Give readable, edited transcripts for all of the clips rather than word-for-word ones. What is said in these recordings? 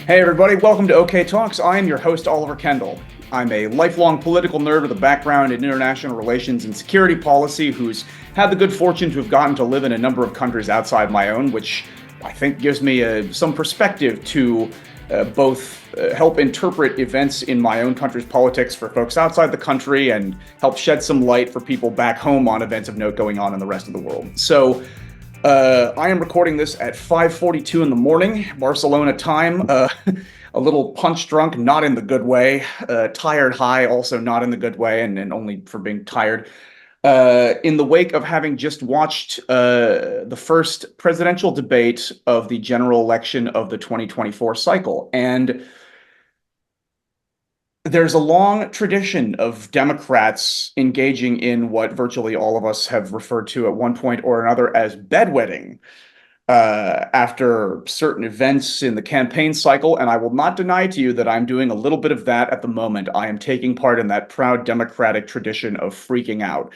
Hey everybody, welcome to OK Talks. I am your host, Oliver Kendall. I'm a lifelong political nerd with a background in international relations and security policy who's had the good fortune to have gotten to live in a number of countries outside my own, which I think gives me some perspective to both help interpret events in my own country's politics for folks outside the country and help shed some light for people back home on events of note going on in the rest of the world. So I am recording this at 5:42 in the morning, Barcelona time. A little punch drunk, not in the good way. Tired high, also not in the good way, and only for being tired. In the wake of having just watched the first presidential debate of the general election of the 2024 cycle. And there's a long tradition of Democrats engaging in what virtually all of us have referred to at one point or another as bedwetting after certain events in the campaign cycle. And I will not deny to you that I'm doing a little bit of that at the moment. I am taking part in that proud Democratic tradition of freaking out.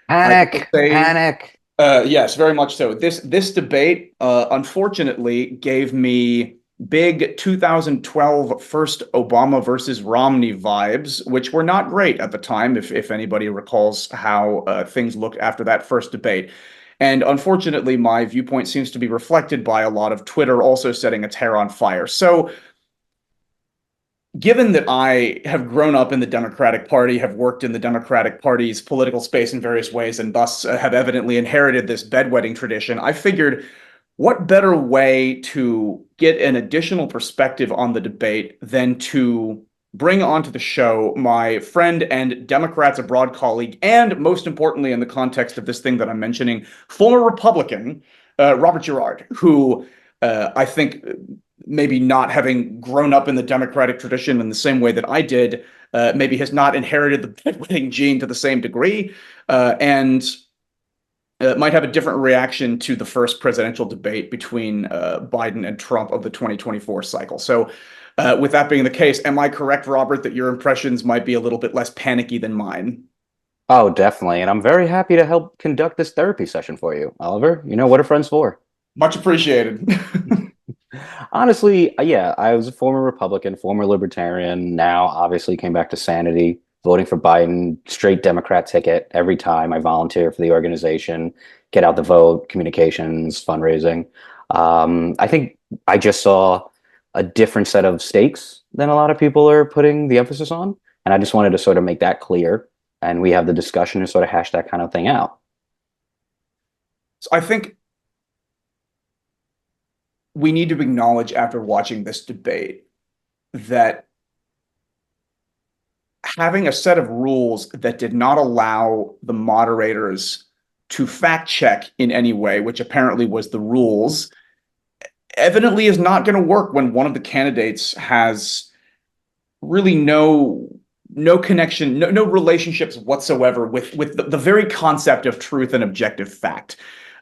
I will Panic, say, panic. yes, very much so. This debate, unfortunately, gave me big 2012 first Obama versus Romney vibes, which were not great at the time, if anybody recalls how things looked after that first debate. And unfortunately, my viewpoint seems to be reflected by a lot of Twitter also setting its hair on fire. So given that I have grown up in the Democratic Party, have worked in the Democratic Party's political space in various ways, and thus have evidently inherited this bedwetting tradition, I figured what better way to get an additional perspective on the debate than to bring onto the show my friend and Democrats Abroad colleague, and most importantly, in the context of this thing that I'm mentioning, former Republican Robert Gerrard, who I think maybe not having grown up in the Democratic tradition in the same way that I did, maybe has not inherited the bedwetting gene to the same degree, and might have a different reaction to the first presidential debate between Biden and Trump of the 2024 cycle. So, with that being the case, am I correct, Robert, that your impressions might be a little bit less panicky than mine? Oh, definitely. And I'm very happy to help conduct this therapy session for you, Oliver. You know what are friends for? Much appreciated. Honestly, yeah, I was a former Republican, former Libertarian, now obviously came back to sanity, voting for Biden, straight Democrat ticket every time I volunteer for the organization, get out the vote, communications, fundraising. I think I just saw a different set of stakes than a lot of people are putting the emphasis on. And I just wanted to sort of make that clear. And we have the discussion and sort of hash that kind of thing out. So I think we need to acknowledge after watching this debate that having a set of rules that did not allow the moderators to fact check in any way, which apparently was the rules, evidently is not going to work when one of the candidates has really no connection, no relationships whatsoever with the very concept of truth and objective fact.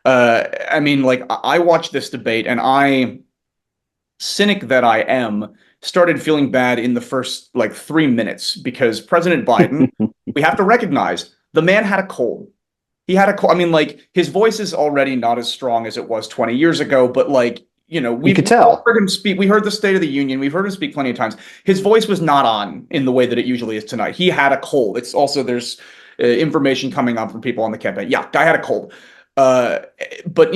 I mean, like I watched this debate and cynic that I am, started feeling bad in the first like 3 minutes because President Biden, we have to recognize the man had a cold. He had a cold. I mean, like his voice is already not as strong as it was 20 years ago, but like, You could we've all tell. heard him speak. We heard the State of the Union. We've heard him speak plenty of times. His voice was not on in the way that it usually is tonight. He had a cold. It's also, there's information coming up from people on the campaign. Yeah, guy had a cold. Uh, but,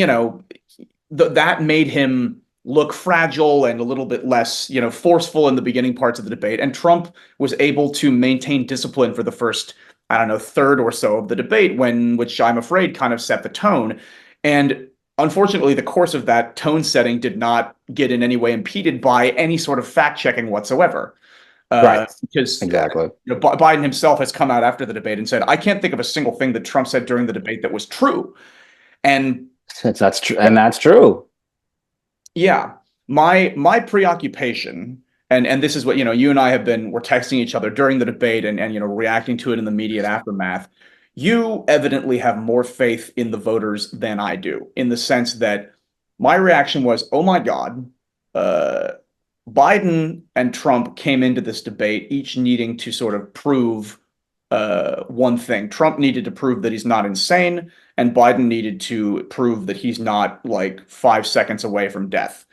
that made him look fragile and a little bit less, forceful in the beginning parts of the debate. And Trump was able to maintain discipline for the first, I don't know, third or so of the debate, which I'm afraid kind of set the tone. And unfortunately, the course of that tone setting did not get in any way impeded by any sort of fact checking whatsoever. Right. Because Exactly. Biden himself has come out after the debate and said, I can't think of a single thing that Trump said during the debate that was true. And That's true. And that's true. yeah, my preoccupation, and this is what, you and I we're texting each other during the debate and reacting to it in the immediate aftermath. You evidently have more faith in the voters than I do, in the sense that my reaction was, oh my God, uh, Biden and Trump came into this debate each needing to sort of prove one thing. Trump needed to prove that he's not insane, and Biden needed to prove that he's not like 5 seconds away from death.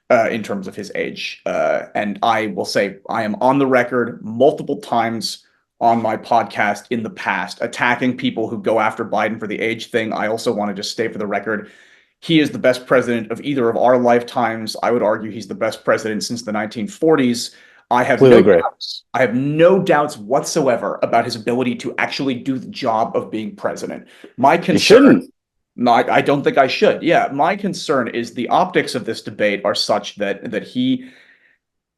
in terms of his age. And I will say I am on the record multiple times on my podcast in the past attacking people who go after Biden for the age thing. I also want to just state for the record, he is the best president of either of our lifetimes. I would argue he's the best president since the 1940s. I have Completely no agree. doubts. I have no doubts whatsoever about his ability to actually do the job of being president. My You concern, shouldn't. no, I don't think I should. Yeah, my concern is the optics of this debate are such that he,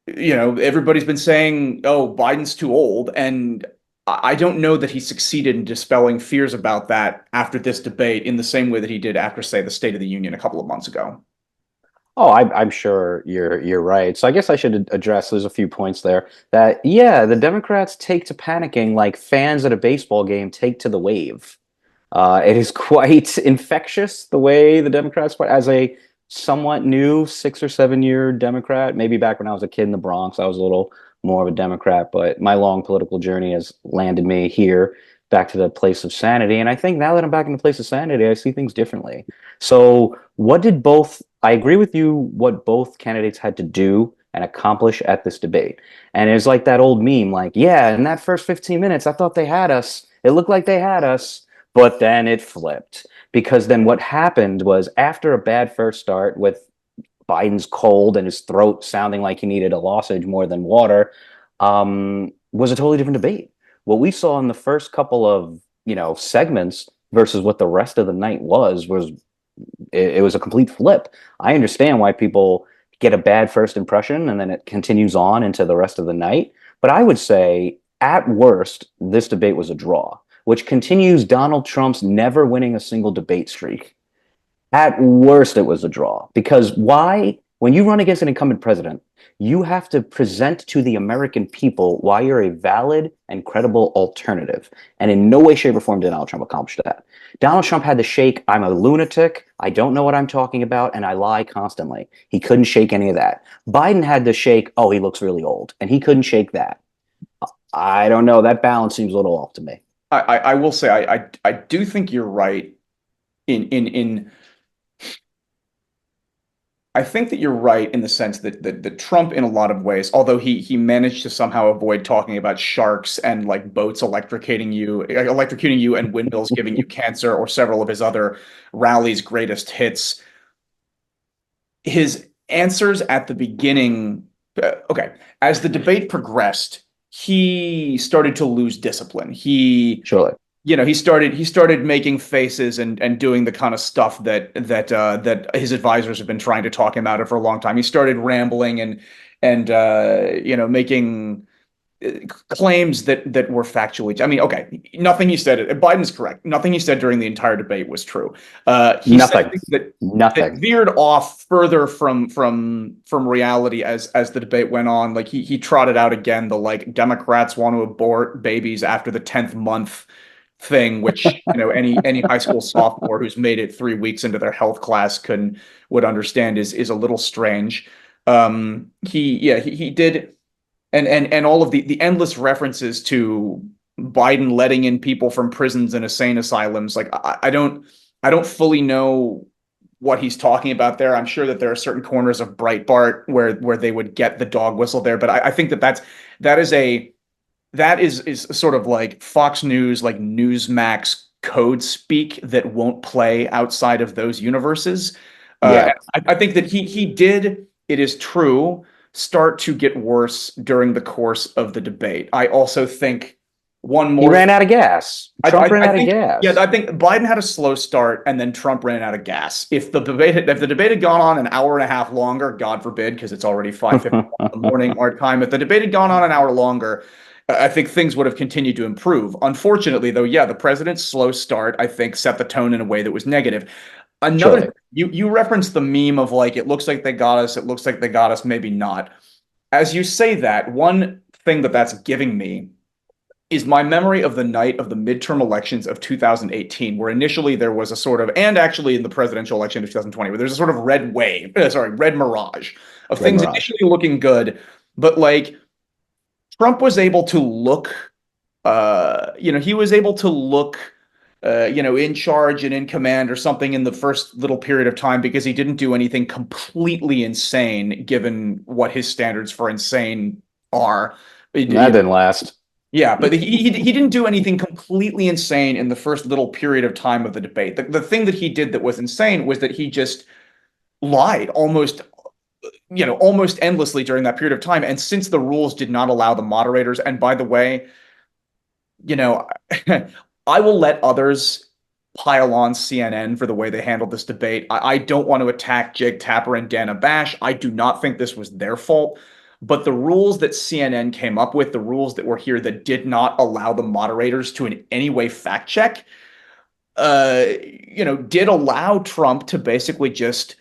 everybody's been saying, "Oh, Biden's too old," and I don't know that he succeeded in dispelling fears about that after this debate in the same way that he did after, say, the State of the Union a couple of months ago. Oh, I'm sure you're right. So I guess I should address. There's a few points there that yeah, the Democrats take to panicking like fans at a baseball game take to the wave. It is quite infectious the way the Democrats, as a somewhat new 6 or 7 year Democrat, maybe back when I was a kid in the Bronx, I was a little more of a Democrat, but my long political journey has landed me here back to the place of sanity. And I think now that I'm back in the place of sanity, I see things differently. So, what did both, I agree with you, what both candidates had to do and accomplish at this debate. And it's like that old meme, like, yeah, in that first 15 minutes, I thought they had us. It looked like they had us. But then it flipped because then what happened was after a bad first start with Biden's cold and his throat sounding like he needed a lozenge more than water, was a totally different debate. What we saw in the first couple of segments versus what the rest of the night was it was a complete flip. I understand why people get a bad first impression and then it continues on into the rest of the night. But I would say at worst, this debate was a draw, which continues Donald Trump's never winning a single debate streak. At worst, it was a draw. Because why? When you run against an incumbent president, you have to present to the American people why you're a valid and credible alternative. And in no way, shape, or form did Donald Trump accomplish that. Donald Trump had to shake, I'm a lunatic, I don't know what I'm talking about, and I lie constantly. He couldn't shake any of that. Biden had to shake, oh, he looks really old, and he couldn't shake that. I don't know. That balance seems a little off to me. I will say I do think you're right in I think that you're right in the sense that Trump, in a lot of ways, although he managed to somehow avoid talking about sharks and like boats electrocuting you, and windmills giving you cancer, or several of his other rallies' greatest hits, his answers at the beginning, okay, as the debate progressed, he started to lose discipline. Surely. He started making faces and doing the kind of stuff that his advisors have been trying to talk him out of for a long time. He started rambling and making claims that were factually. I mean, okay, nothing he said. Biden's correct. Nothing he said during the entire debate was true. He said Nothing. things that Nothing. veered off further from reality as the debate went on. Like he trotted out again the like Democrats want to abort babies after the 10th month thing, which any high school sophomore who's made it 3 weeks into their health class would understand is a little strange. He did, and all of the endless references to Biden letting in people from prisons and insane asylums. Like I don't fully know what he's talking about there. I'm sure that there are certain corners of Breitbart where they would get the dog whistle there, but I think that is sort of like Fox News, like Newsmax code speak that won't play outside of those universes. Yeah. I think that he did, it is true, start to get worse during the course of the debate. I also think one He more. ran out of gas. Trump ran I out of think, yeah, gas. I think Biden had a slow start and then Trump ran out of gas. If the debate had gone on an hour and a half longer, God forbid, because it's already 5:51 in the morning our time. If the debate had gone on an hour longer, I think things would have continued to improve. Unfortunately, though, yeah, the president's slow start, I think, set the tone in a way that was negative. Another, Surely. you referenced the meme of like, it looks like they got us, it looks like they got us, maybe not. As you say that, one thing that's giving me is my memory of the night of the midterm elections of 2018, where initially there was a sort of, and actually in the presidential election of 2020, where there's a sort of red mirage of Red things Mirage. initially looking good, but like Trump was able to look, he was able to look in charge and in command or something in the first little period of time because he didn't do anything completely insane, given what his standards for insane are. That didn't last. Yeah, but he didn't do anything completely insane in the first little period of time of the debate. The thing that he did that was insane was that he just lied almost endlessly during that period of time. And since the rules did not allow the moderators, and by the way, you know, I will let others pile on CNN for the way they handled this debate. I don't want to attack Jake Tapper and Dana Bash. I do not think this was their fault. But the rules that CNN came up with, the rules that were here that did not allow the moderators to in any way fact check, did allow Trump to basically just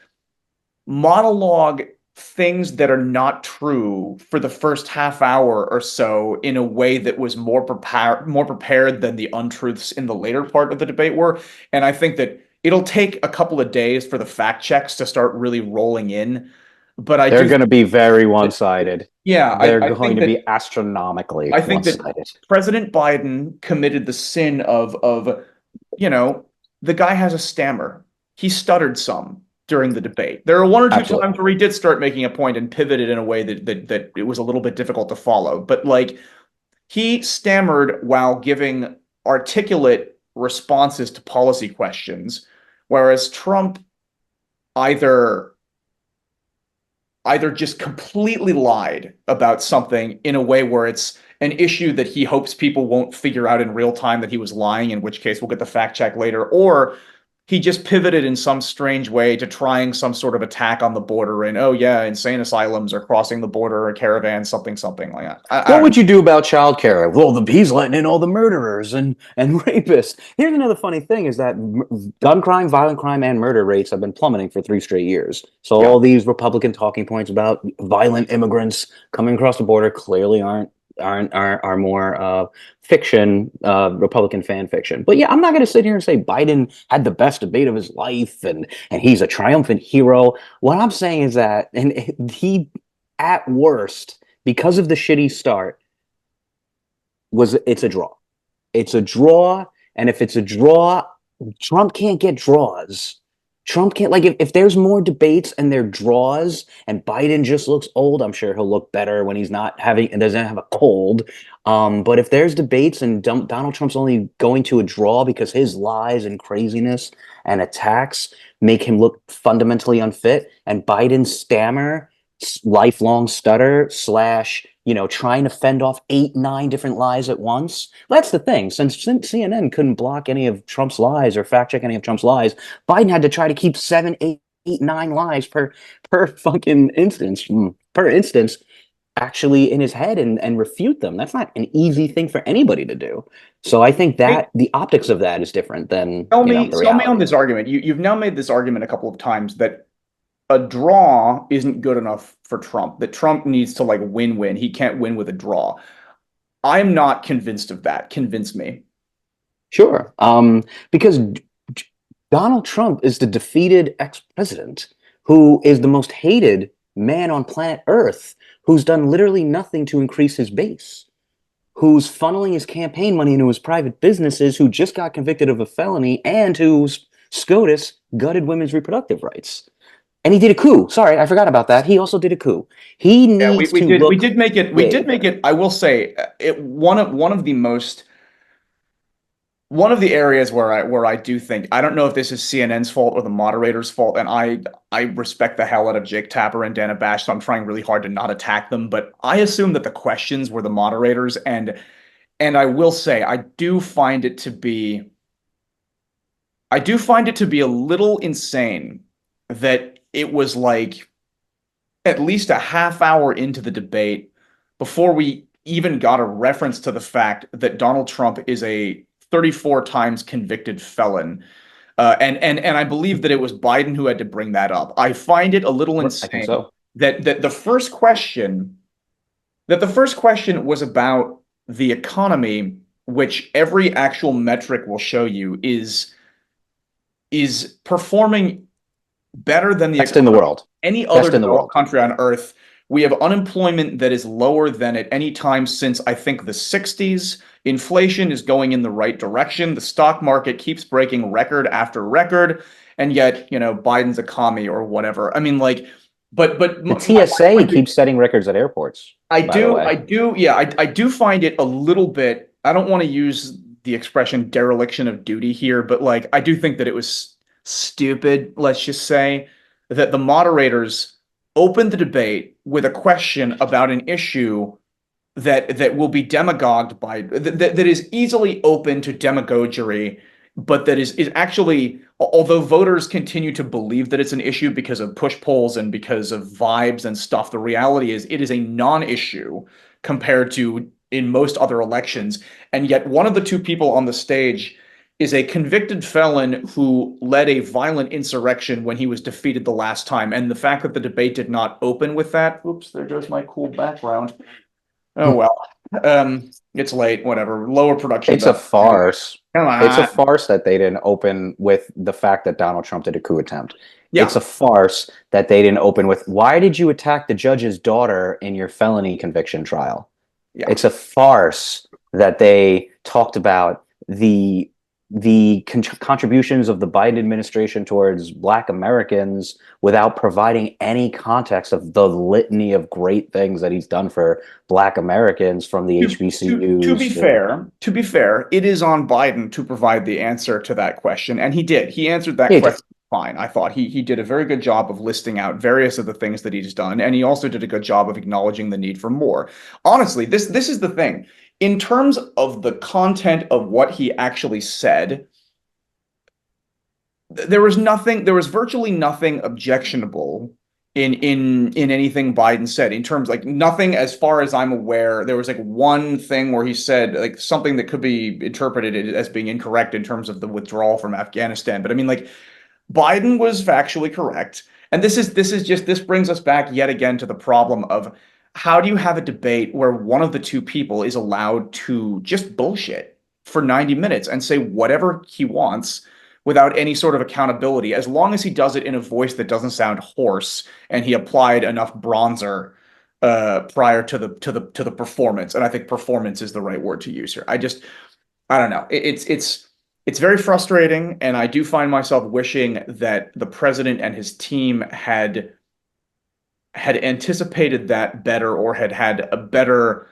monologue things that are not true for the first half hour or so in a way that was more prepared than the untruths in the later part of the debate were. And I think that it'll take a couple of days for the fact checks to start really rolling in. But I They're do going to think be very that, one-sided. yeah, They're I going think to that be astronomically I think that one-sided. President Biden committed the sin of you know, the guy has a stammer. He stuttered some during the debate. There are one or two Absolutely. times where he did start making a point and pivoted in a way that it was a little bit difficult to follow. But like he stammered while giving articulate responses to policy questions, whereas Trump either either just completely lied about something in a way where it's an issue that he hopes people won't figure out in real time that he was lying, in which case we'll get the fact check later, or he just pivoted in some strange way to trying some sort of attack on the border and, oh yeah, insane asylums are crossing the border or caravans, something, something like that. I What don't would know. you do about childcare? Well, he's letting in all the murderers and rapists. Here's another funny thing: is that gun crime, violent crime, and murder rates have been plummeting for 3 straight years. So Yeah. all these Republican talking points about violent immigrants coming across the border clearly are more fiction, Republican fan fiction. But yeah, I'm not going to sit here and say Biden had the best debate of his life and he's a triumphant hero. What I'm saying is that and he, at worst, because of the shitty start, it's a draw. It's a draw, and if it's a draw, Trump can't get draws. Trump can't, like, if there's more debates and they're draws and Biden just looks old, I'm sure he'll look better when he's not having and doesn't have a cold. But if there's debates and Donald Trump's only going to a draw because his lies and craziness and attacks make him look fundamentally unfit, and Biden's stammer, lifelong stutter slash, trying to fend off 8, 9 different lies at once. That's the thing. Since CNN couldn't block any of Trump's lies or fact check any of Trump's lies, Biden had to try to keep 7, 8, 9 lies per fucking instance, per instance, actually in his head and refute them. That's not an easy thing for anybody to do. So I think Hey, that the optics of that is different than, the sell me on reality. this argument. You've now made this argument a couple of times that a draw isn't good enough for Trump, that Trump needs to like win-win. He can't win with a draw. I'm not convinced of that. Convince me. Sure. Because Donald Trump is the defeated ex-president who is the most hated man on planet Earth, who's done literally nothing to increase his base, who's funneling his campaign money into his private businesses, who just got convicted of a felony, and whose SCOTUS gutted women's reproductive rights. And he did a coup. Sorry, I forgot about that. He also did a coup. He Yeah, we, needs we to did we look did make it we did big. make it. I will say it one of the most one of the areas where I do think I don't know if this is CNN's fault or the moderator's fault, and I respect the hell out of Jake Tapper and Dana Bash, so I'm trying really hard to not attack them. But I assume that the questions were the moderators, and I will say I do find it to be a little insane that it was like at least a half hour into the debate before we even got a reference to the fact that Donald Trump is a 34 times convicted felon. And I believe that it was Biden who had to bring that up. I find it a little I think insane so. that the first question was about the economy, which every actual metric will show you is performing better than the Best in the economy of world. any other Best in the developed world. country on earth We have unemployment that is lower than at any time since I think the 60s. Inflation is going in the right direction. The stock market keeps breaking record after record, and yet, Biden's a commie or whatever. I mean, like, but The my TSA point is, keeps setting records at airports, by the way. yeah, I do find it a little bit. I don't want to use the expression dereliction of duty here, but like, I do think that it was stupid, let's just say, that the moderators opened the debate with a question about an issue that will be demagogued by that is easily open to demagoguery, but that is actually, although voters continue to believe that it's an issue because of push polls and because of vibes and stuff, the reality is it is a non-issue compared to in most other elections. And yet one of the two people on the stage is a convicted felon who led a violent insurrection when he was defeated the last time. And the fact that the debate did not open with that, oops, there goes my cool background. Oh well. It's late, whatever. Lower production It's a value. Anyway, farce. come It's a on. farce that they didn't open with the fact that Donald Trump did a coup attempt. It's Yeah, a farce that they didn't open with, why did you attack the judge's daughter in your felony conviction trial? yeah. It's a farce that they talked about the contributions of the Biden administration towards Black Americans without providing any context of the litany of great things that he's done for Black Americans, from the To be HBCUs to fair, it is on Biden to provide the answer to that question, and he did. He answered that yeah, he did. question fine. I thought he did a very good job of listing out various of the things that he's done, and he also did a good job of acknowledging the need for more. Honestly, this is the thing. In terms of the content of what he actually said, there was virtually nothing objectionable in anything Biden said, in terms, like, nothing as far as I'm aware. There was like one thing where he said like something that could be interpreted as being incorrect in terms of the withdrawal from Afghanistan. But I mean, like, Biden was factually correct. And this brings us back yet again to the problem of how do you have a debate where one of the two people is allowed to just bullshit for 90 minutes and say whatever he wants without any sort of accountability, as long as he does it in a voice that doesn't sound hoarse and he applied enough bronzer prior to the performance. And I think performance is the right word to use here. I don't know. It's very frustrating, and I do find myself wishing that the president and his team had anticipated that better, or had a better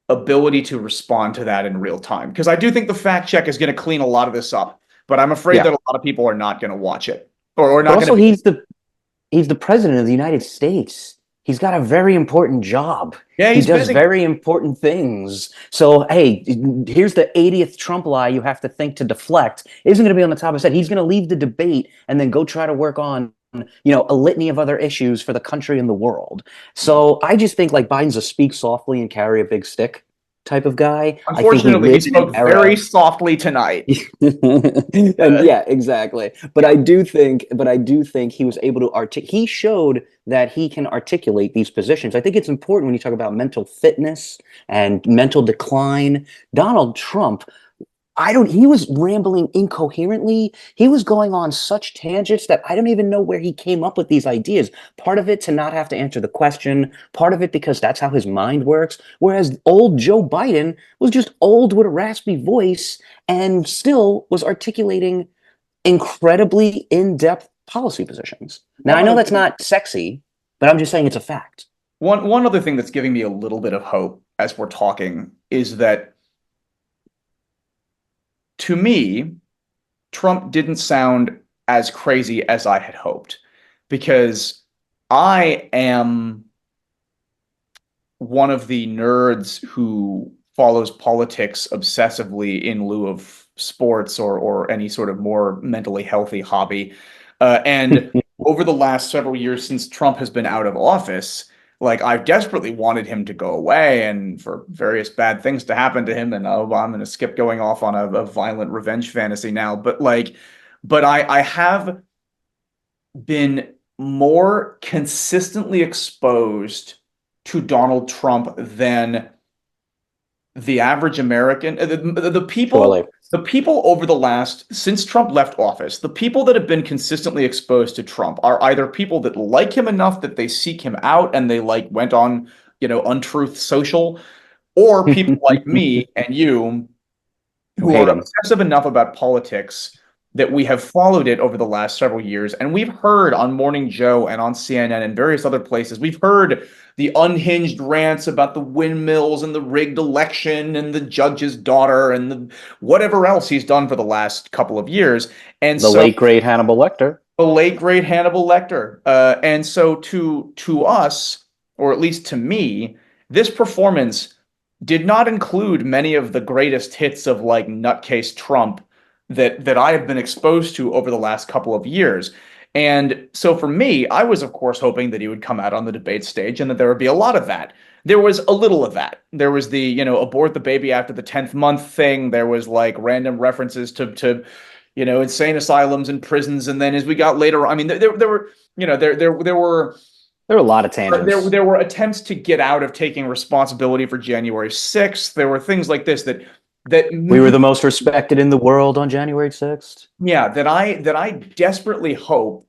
ability to respond to that in real time. Because I do think the fact check is going to clean a lot of this up, but I'm afraid Yeah. that a lot of people are not going to watch it, or But not going also to be. he's the president of the United States. He's got a very important job. Yeah, He he's does busy. very important things. So, hey, here's the 80th Trump lie you have to think to deflect. Isn't going to be on the top of his head. He's going to leave the debate and then go try to work on, a litany of other issues for the country and the world. So I just think like Biden's a speak softly and carry a big stick type of guy. I think we Unfortunately, he live in an spoke very era. softly tonight. And Uh, yeah, exactly. But yeah. I do think he was able to he showed that he can articulate these positions. I think it's important when you talk about mental fitness and mental decline. Donald Trump, he was rambling incoherently. He was going on such tangents that I don't even know where he came up with these ideas. Part of it to not have to answer the question, part of it because that's how his mind works. Whereas old Joe Biden was just old with a raspy voice and still was articulating incredibly in-depth policy positions. Now, One I know other that's thing, not sexy, but I'm just saying it's a fact. one other thing that's giving me a little bit of hope as we're talking is that, to me, Trump didn't sound as crazy as I had hoped, because I am one of the nerds who follows politics obsessively in lieu of sports or any sort of more mentally healthy hobby. And over the last several years since Trump has been out of office, like, I've desperately wanted him to go away and for various bad things to happen to him. And oh, I'm going to skip going off on a violent revenge fantasy now. But like, I have been more consistently exposed to Donald Trump than the average American, Surely. the people over the last, since Trump left office, the people that have been consistently exposed to Trump are either people that like him enough that they seek him out and they like went on, untruth social, or people like me and you Who who hate are him. obsessive enough about politics that we have followed it over the last several years. And we've heard on Morning Joe and on CNN and various other places, we've heard the unhinged rants about the windmills and the rigged election and the judge's daughter and whatever else he's done for the last couple of years. And The so late great Hannibal Lecter. the late great Hannibal Lecter. And so to us, or at least to me, this performance did not include many of the greatest hits of like nutcase Trump that I have been exposed to over the last couple of years. And so for me, I was of course hoping that he would come out on the debate stage and that there would be a lot of that. There was a little of that. There was the, abort the baby after the 10th month thing. There was like random references to insane asylums and prisons. And then as we got later, I mean, there were, there were There were a lot of tangents. there were attempts to get out of taking responsibility for January 6th. There were things like this that We were the most respected in the world on January 6th. yeah, that I desperately hope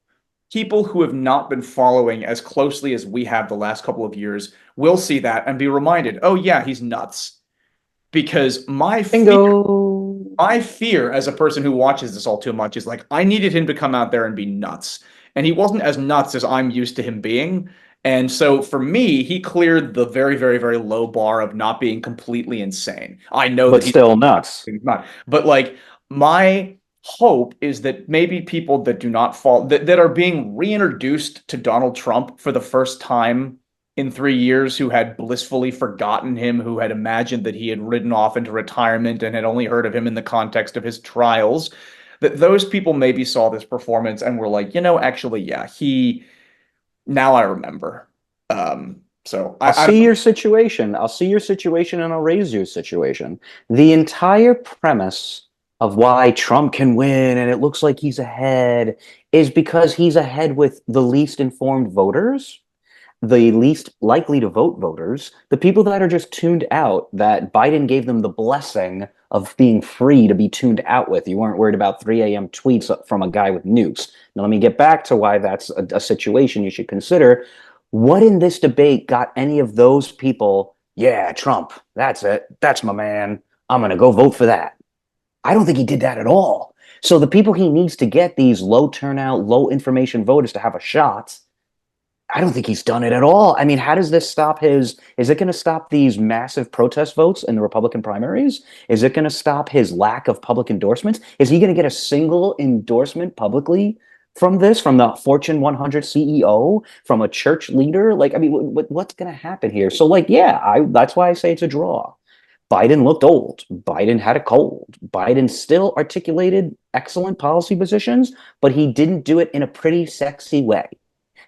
people who have not been following as closely as we have the last couple of years will see that and be reminded, oh yeah, he's nuts. Because Bingo. my fear as a person who watches this all too much is like I needed him to come out there and be nuts. And he wasn't as nuts as I'm used to him being. And so for me, he cleared the very, very, very low bar of not being completely insane. I know that But still nuts. he's not. But like my hope is that maybe people that do not fall that are being reintroduced to Donald Trump for the first time in 3 years, who had blissfully forgotten him, who had imagined that he had ridden off into retirement and had only heard of him in the context of his trials, that those people maybe saw this performance and were like, actually, yeah, now I remember. So I'll I see your situation. I'll see your situation and I'll raise your situation. The entire premise of why Trump can win and it looks like he's ahead is because he's ahead with the least informed voters, the least likely to vote voters, the people that are just tuned out, that Biden gave them the blessing of being free to be tuned out with. You weren't worried about 3 a.m. tweets from a guy with nukes. Now, let me get back to why that's a situation you should consider. What in this debate got any of those people, yeah, Trump, that's it. That's my man. I'm going to go vote for that. I don't think he did that at all. So the people he needs to get, these low turnout, low information voters to have a shot, I don't think he's done it at all. I mean, how does this stop is it going to stop these massive protest votes in the Republican primaries? Is it going to stop his lack of public endorsements? Is he going to get a single endorsement publicly from this, from the Fortune 100 CEO, from a church leader? Like, I mean, what's going to happen here? So like, yeah, that's why I say it's a draw. Biden looked old. Biden had a cold. Biden still articulated excellent policy positions, but he didn't do it in a pretty sexy way.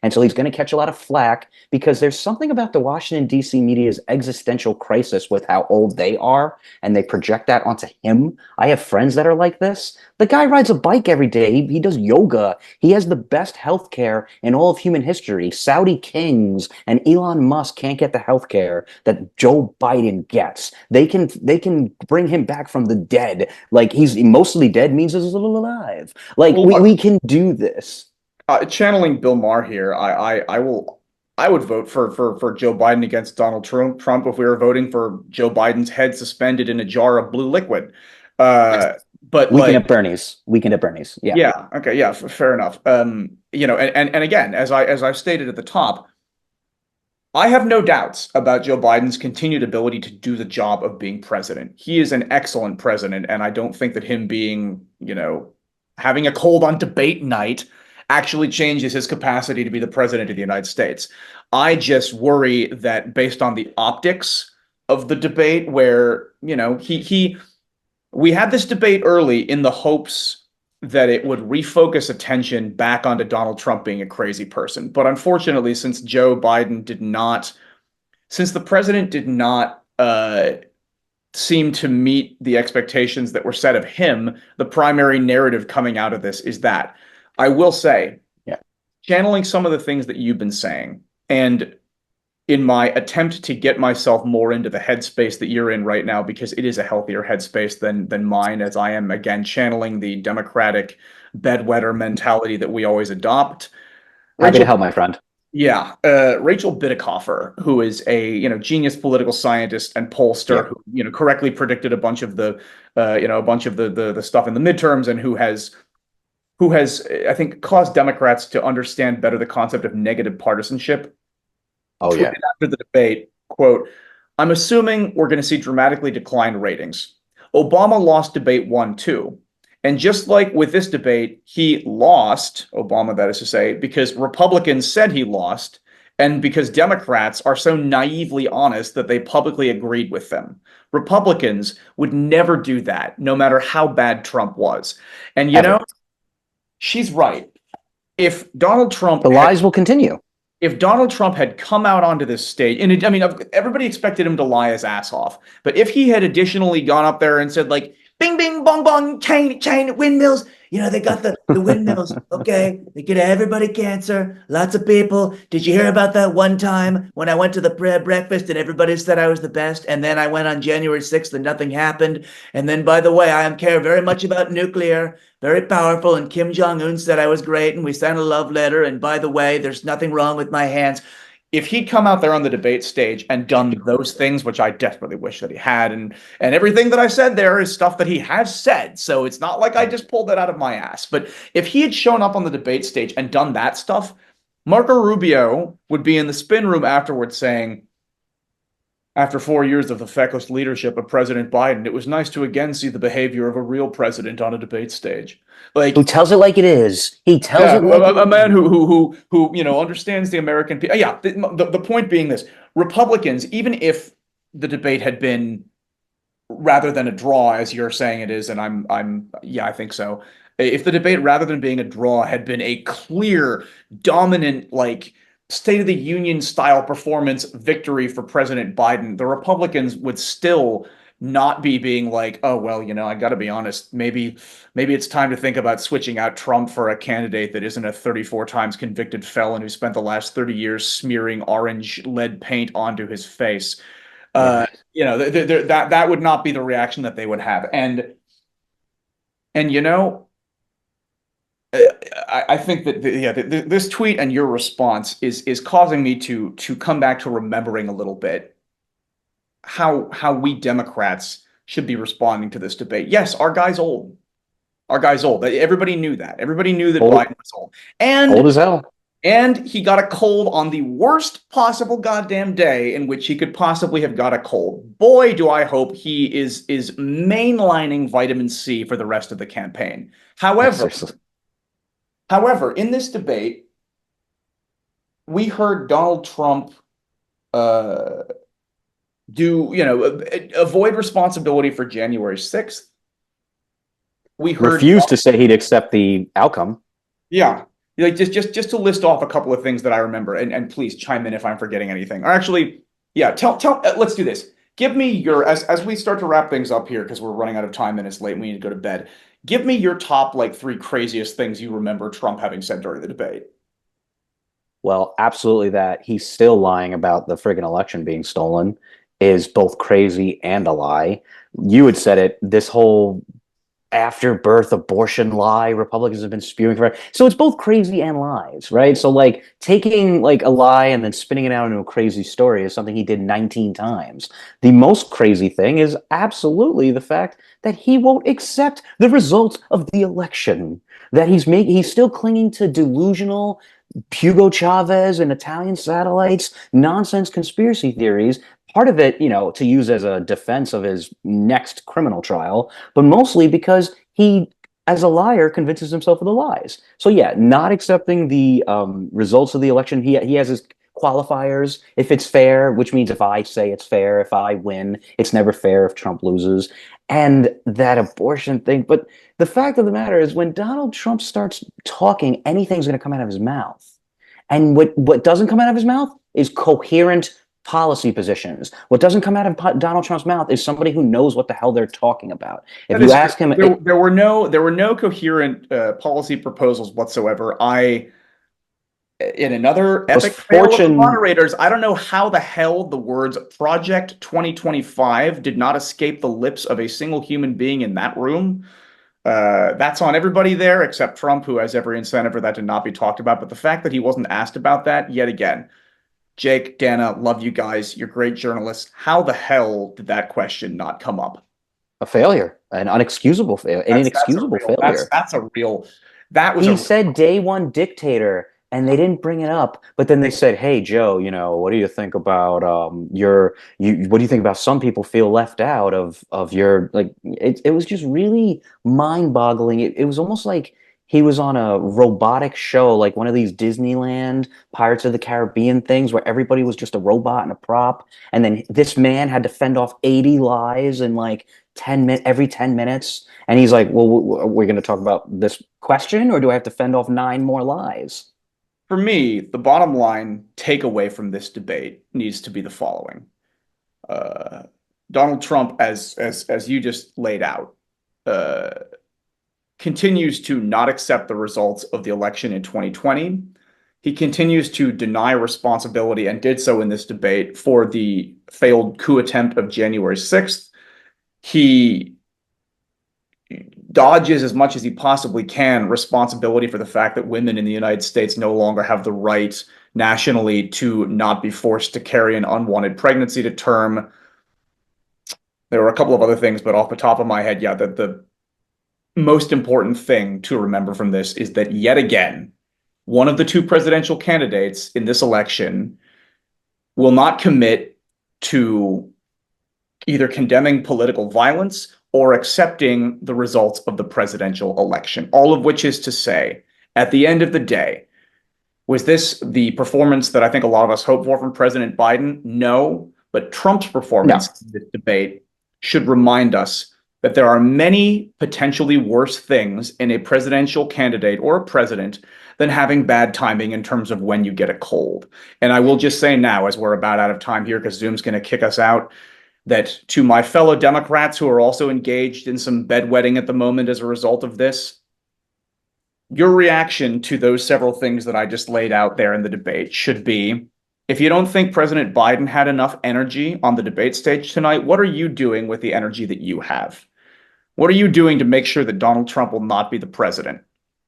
And so he's going to catch a lot of flack because there's something about the Washington, D.C. media's existential crisis with how old they are, and they project that onto him. I have friends that are like this. The guy rides a bike every day. He does yoga. He has the best healthcare in all of human history. Saudi kings and Elon Musk can't get the healthcare that Joe Biden gets. They can bring him back from the dead. Like, he's mostly dead means he's still alive. Like, well, we can do this. Channeling Bill Maher here, I would vote for Joe Biden against Donald Trump if we were voting for Joe Biden's head suspended in a jar of blue liquid. But Weekend like, at Bernie's. Weekend at Bernie's. Yeah. yeah, okay, yeah, fair enough. And again, as I've stated at the top, I have no doubts about Joe Biden's continued ability to do the job of being president. He is an excellent president, and I don't think that him being, having a cold on debate night actually changes his capacity to be the president of the United States. I just worry that based on the optics of the debate, where, we had this debate early in the hopes that it would refocus attention back onto Donald Trump being a crazy person. But unfortunately, since the president did not seem to meet the expectations that were set of him, the primary narrative coming out of this is that. I will say, Yeah. channeling some of the things that you've been saying, and in my attempt to get myself more into the headspace that you're in right now, because it is a healthier headspace than mine, as I am again channeling the Democratic bedwetter mentality that we always adopt. Happy to Rachel, help, my friend. yeah, Rachel Bidikofer, who is a genius political scientist and pollster Yeah. who correctly predicted a bunch of the stuff in the midterms, and who has I think caused Democrats to understand better the concept of negative partisanship, Oh yeah. tweeted after the debate, quote, "I'm assuming we're going to see dramatically declined ratings. Obama lost debate one too. And just like with this debate, he lost, Obama, that is to say, because Republicans said he lost, and because Democrats are so naively honest that they publicly agreed with them. Republicans would never do that, no matter how bad Trump was." And Ever. she's right. If Donald Trump The had lies will continue. if Donald Trump had come out onto this stage, and I mean, everybody expected him to lie his ass off, but if he had additionally gone up there and said, like, bing, bing, bong, bong, China, windmills, they got the windmills, okay? They get everybody cancer, lots of people. Did you hear about that one time when I went to the breakfast and everybody said I was the best? And then I went on January 6th and nothing happened. And then, by the way, I care very much about nuclear, very powerful. And Kim Jong-un said I was great. And we sent a love letter. And by the way, there's nothing wrong with my hands. If he'd come out there on the debate stage and done those things, which I desperately wish that he had, and everything that I said there is stuff that he has said, so it's not like I just pulled that out of my ass. But if he had shown up on the debate stage and done that stuff, Marco Rubio would be in the spin room afterwards saying, "After 4 years of the feckless leadership of President Biden, it was nice to again see the behavior of a real president on a debate stage." Who Like, tells it like it is. He tells yeah, it like it a man is. who understands the American people. Yeah, the point being this: Republicans, even if the debate had been rather than a draw, as you're saying it is, and yeah, I think so. If the debate, rather than being a draw, had been a clear, dominant, like State of the Union style performance victory for President Biden, the Republicans would still not be being like, "Oh well, I got to be honest, maybe it's time to think about switching out Trump for a candidate that isn't a 34 times convicted felon who spent the last 30 years smearing orange lead paint onto his face." Yeah. That would not be the reaction that they would have. And I think that this tweet and your response is causing me to come back to remembering a little bit how we Democrats should be responding to this debate. Yes, our guy's old. Our guy's old. Everybody knew that. Everybody knew that Old, Biden was old. And old as hell. And he got a cold on the worst possible goddamn day in which he could possibly have got a cold. Boy, do I hope he is mainlining vitamin C for the rest of the campaign. However, Seriously. in this debate, we heard Donald Trump uh, avoid responsibility for January 6th. We heard, Refused to say he'd accept the outcome. yeah, like just to list off a couple of things that I remember, and please chime in if I'm forgetting anything. Or actually, yeah, let's do this. Give me your as we start to wrap things up here because we're running out of time and it's late and we need to go to bed. Give me your top like three craziest things you remember Trump having said during the debate. Well, absolutely that he's still lying about the friggin' election being stolen is both crazy and a lie. You had said it, this whole after birth abortion lie Republicans have been spewing forever. So it's both crazy and lies, right? So like taking like a lie and then spinning it out into a crazy story is something he did 19 times. The most crazy thing is absolutely the fact that he won't accept the results of the election. That he's still clinging to delusional Hugo Chavez and Italian satellites, nonsense conspiracy theories. Part of it, to use as a defense of his next criminal trial, but mostly because he, as a liar, convinces himself of the lies. So yeah, not accepting the results of the election. He has his qualifiers. If it's fair, which means if I say it's fair, if I win, it's never fair if Trump loses. And that abortion thing. But the fact of the matter is when Donald Trump starts talking, anything's going to come out of his mouth. And what doesn't come out of his mouth is coherent policy positions. What doesn't come out of Donald Trump's mouth is somebody who knows what the hell they're talking about. If That you is true. ask him, There were no coherent policy proposals whatsoever. In another Those epic fail of the fortune moderators, I don't know how the hell the words Project 2025 did not escape the lips of a single human being in that room. That's on everybody there except Trump, who has every incentive for that to not be talked about. But the fact that he wasn't asked about that yet again, Jake, Dana, love you guys. You're great journalists. How the hell did that question not come up? a failure, an unexcusable failure, an That's a inexcusable real. failure. That's a real. That was He a. said day one dictator, and they didn't bring it up. But then they said, "Hey, Joe, what do you think about what do you think about some people feel left out of your like?" It was just really mind-boggling. It was almost like he was on a robotic show, like one of these Disneyland Pirates of the Caribbean things, where everybody was just a robot and a prop, and then this man had to fend off 80 lies in like 10 minutes. And he's like, well, we're going to talk about this question, or do I have to fend off 9 more lies? For me, the bottom line takeaway from this debate needs to be the following: uh, Donald Trump, as you just laid out, uh, continues to not accept the results of the election in 2020. He continues to deny responsibility and did so in this debate for the failed coup attempt of January 6th. He dodges as much as he possibly can responsibility for the fact that women in the United States no longer have the right nationally to not be forced to carry an unwanted pregnancy to term. There were a couple of other things, but off the top of my head, yeah, the most important thing to remember from this is that yet again, one of the two presidential candidates in this election will not commit to either condemning political violence or accepting the results of the presidential election. All of which is to say, at the end of the day, was this the performance that I think a lot of us hope for from President Biden? No, but Trump's No. performance in this debate should remind us that there are many potentially worse things in a presidential candidate or a president than having bad timing in terms of when you get a cold. And I will just say now, as we're about out of time here because Zoom's going to kick us out, that to my fellow Democrats who are also engaged in some bedwetting at the moment as a result of this, your reaction to those several things that I just laid out there in the debate should be, if you don't think President Biden had enough energy on the debate stage tonight, what are you doing with the energy that you have? What are you doing to make sure that Donald Trump will not be the president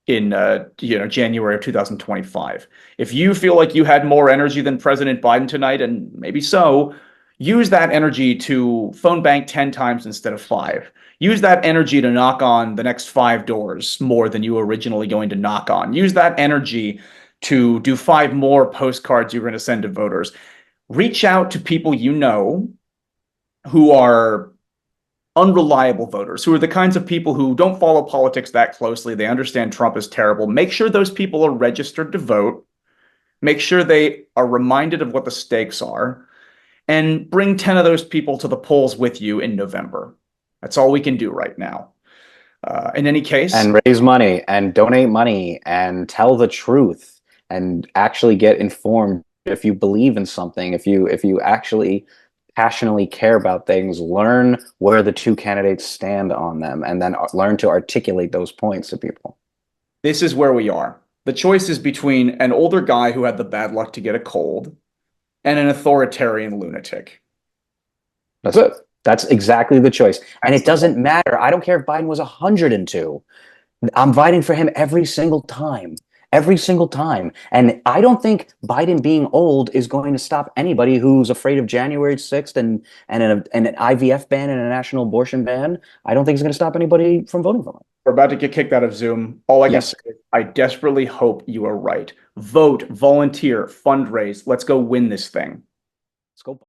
in January of 2025? If you feel like you had more energy than President Biden tonight, and maybe so, use that energy to phone bank 10 times instead of 5. Use that energy to knock on the next 5 doors more than you were originally going to knock on. Use that energy to do 5 more postcards you're going to send to voters. Reach out to people you know who are unreliable voters, who are the kinds of people who don't follow politics that closely. They understand Trump is terrible. Make sure those people are registered to vote. Make sure they are reminded of what the stakes are, and bring 10 of those people to the polls with you in November. That's all we can do right now. In any case, And raise money and donate money and tell the truth and actually get informed. If you believe in something, if you actually passionately care about things, learn where the two candidates stand on them, and then learn to articulate those points to people. this is where we are. The choice is between an older guy who had the bad luck to get a cold and an authoritarian lunatic. That's it. That's exactly the choice. And That's it doesn't matter. I don't care if Biden was 102. I'm voting for him every single time. Every single time. And I don't think Biden being old is going to stop anybody who's afraid of January 6th and an IVF ban and a national abortion ban. I don't think it's going to stop anybody from voting for him. We're about to get kicked out of Zoom. All I can Yes. say is I desperately hope you are right. Vote, volunteer, fundraise. Let's go win this thing. Let's go.